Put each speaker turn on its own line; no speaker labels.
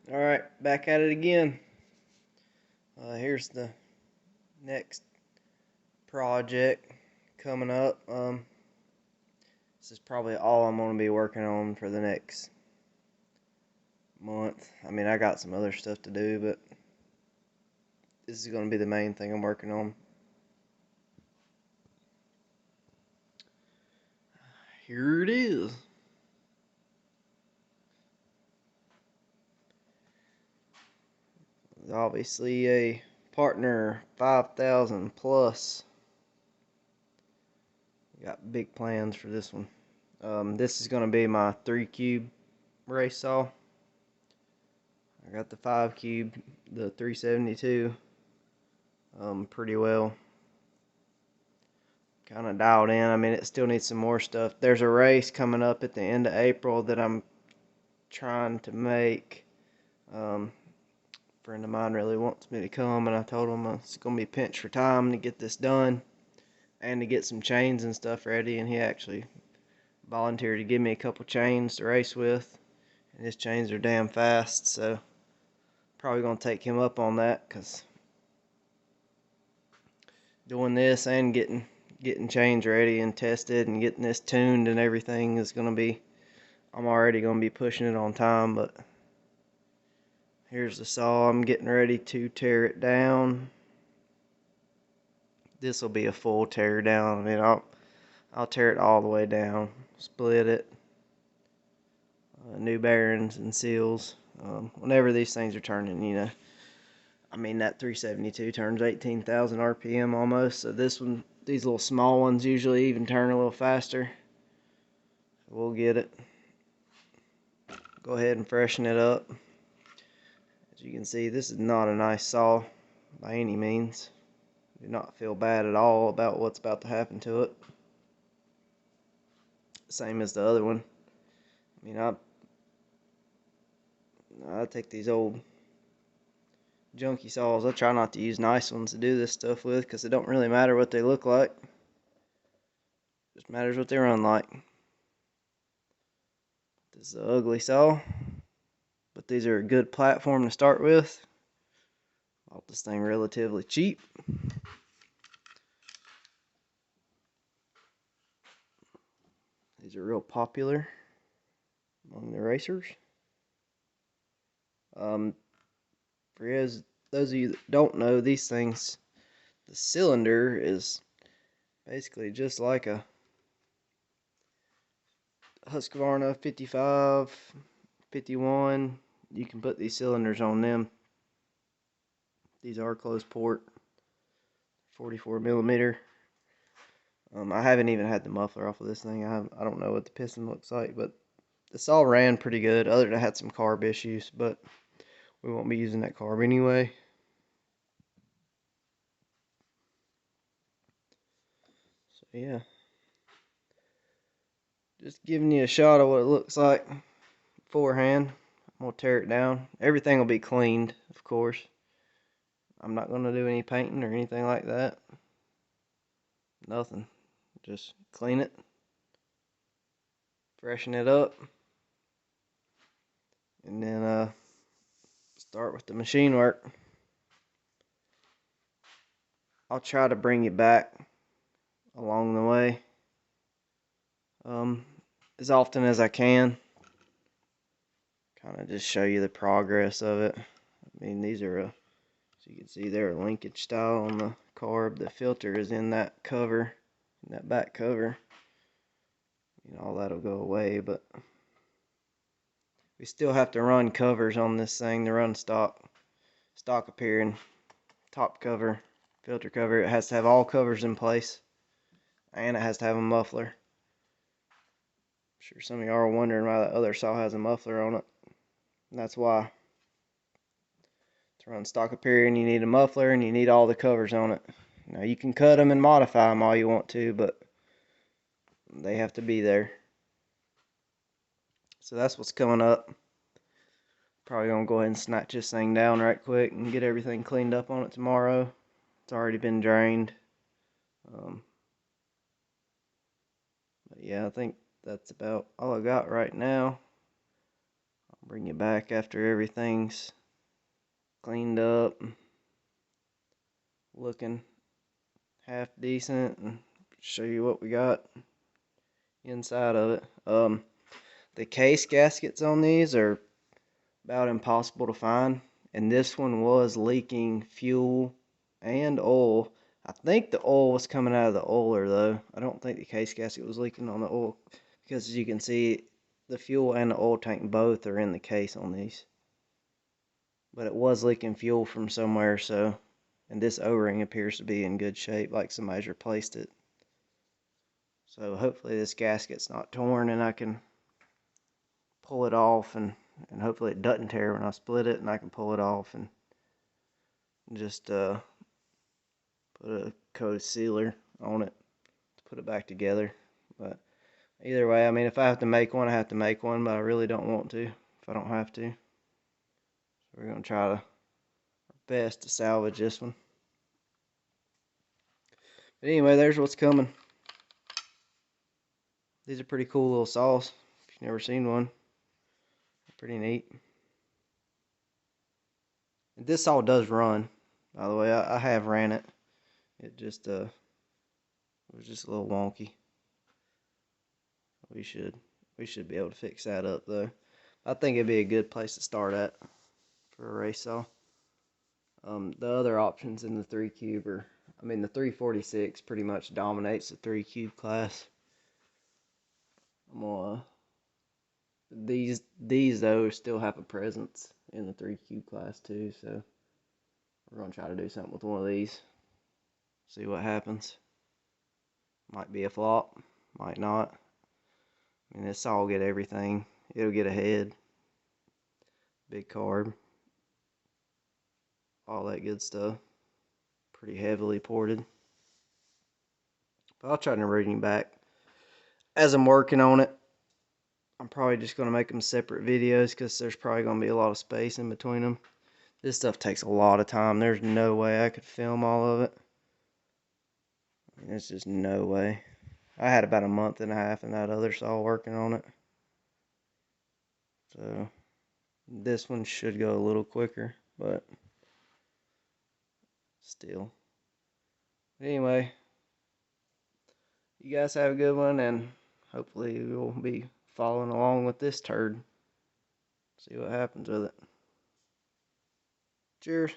Alright, back at it again. Here's the next project coming up. This is probably all I'm going to be working on for the next month. I mean, I got some other stuff to do, but this is going to be the main thing I'm working on. Here it is. Obviously a partner 5000 plus. Got big plans for this one. This is going to be my 3 cube race saw. I got the 5 cube, the 372, pretty well kind of dialed in. I mean, it still needs some more stuff. There's a race coming up at the end of April that I'm trying to make. A friend of mine really wants me to come, and I told him it's going to be pinched for time to get this done and to get some chains and stuff ready, and he actually volunteered to give me a couple chains to race with, and his chains are damn fast, so probably going to take him up on that, because doing this and getting chains ready and tested and getting this tuned and everything is going to be, I'm already going to be pushing it on time. But here's the saw. I'm getting ready to tear it down. This will be a full tear down. I mean, I'll tear it all the way down, split it, new bearings and seals. Whenever these things are turning, I mean, that 372 turns 18,000 RPM almost, so these little small ones usually even turn a little faster. We'll get it. Go ahead and freshen it up. As you can see, this is not a nice saw by any means. Do not feel bad at all about what's about to happen to it. Same as the other one. I mean, I take these old junky saws. I try not to use nice ones to do this stuff with, because it don't really matter what they look like. It just matters what they run like. This is an ugly saw, but these are a good platform to start with. Bought this thing relatively cheap. These are real popular among the racers. For those of you that don't know, these things, the cylinder is basically just like a Husqvarna 55, 51. You can put these cylinders on them. These are closed port, 44 millimeter. I haven't even had the muffler off of this thing. I don't know what the piston looks like, but the saw ran pretty good, other than it had some carb issues, but we won't be using that carb anyway. So yeah, just giving you a shot of what it looks like beforehand. I'm going to tear it down. Everything will be cleaned, of course. I'm not going to do any painting or anything like that. Nothing. Just clean it, freshen it up, and then start with the machine work. I'll try to bring you back along the way as often as I can. Kind of just show you the progress of it. I mean, these are as you can see, they're a linkage style on the carb. The filter is in that cover, in that back cover. All that'll go away, but we still have to run covers on this thing to run stock appearing, top cover, filter cover. It has to have all covers in place, and it has to have a muffler. I'm sure some of y'all are wondering why that other saw has a muffler on it. And that's why. To run stock appearing, you need a muffler and you need all the covers on it. Now, you can cut them and modify them all you want to, but they have to be there. So that's what's coming up. Probably gonna go ahead and snatch this thing down right quick and get everything cleaned up on it tomorrow. It's already been drained. But yeah, I think that's about all I got right now. Bring it back after everything's cleaned up, looking half decent, and show you what we got inside of it. The case gaskets on these are about impossible to find, and this one was leaking fuel and oil. I think the oil was coming out of the oiler though. I don't think the case gasket was leaking on the oil, because as you can see, the fuel and the oil tank both are in the case on these. But it was leaking fuel from somewhere, so, and this O-ring appears to be in good shape, like somebody's replaced it. So hopefully this gasket's not torn and I can pull it off, and hopefully it doesn't tear when I split it, and I can pull it off and just put a coat of sealer on it to put it back together. But either way, I mean, if I have to make one, I have to make one, but I really don't want to if I don't have to. So we're going to try our best to salvage this one. But anyway, there's what's coming. These are pretty cool little saws. If you've never seen one, pretty neat. And this saw does run, by the way. I have ran it. It just it was just a little wonky. We should be able to fix that up though. I think it'd be a good place to start at for a race saw. The other options in the 3 cube are, I mean, the 346 pretty much dominates the 3 cube class. I'm gonna, these though still have a presence in the 3 cube class too, so we're gonna try to do something with one of these. See what happens. Might be a flop, might not. I mean, this saw will get everything. It'll get a head, big carb, all that good stuff. Pretty heavily ported. But I'll try to bring you back as I'm working on it. I'm probably just going to make them separate videos because there's probably going to be a lot of space in between them. This stuff takes a lot of time. There's no way I could film all of it. I mean, there's just no way. I had about a month and a half in that other saw working on it. So this one should go a little quicker, but still. Anyway, you guys have a good one, and hopefully we'll be following along with this turd. See what happens with it. Cheers.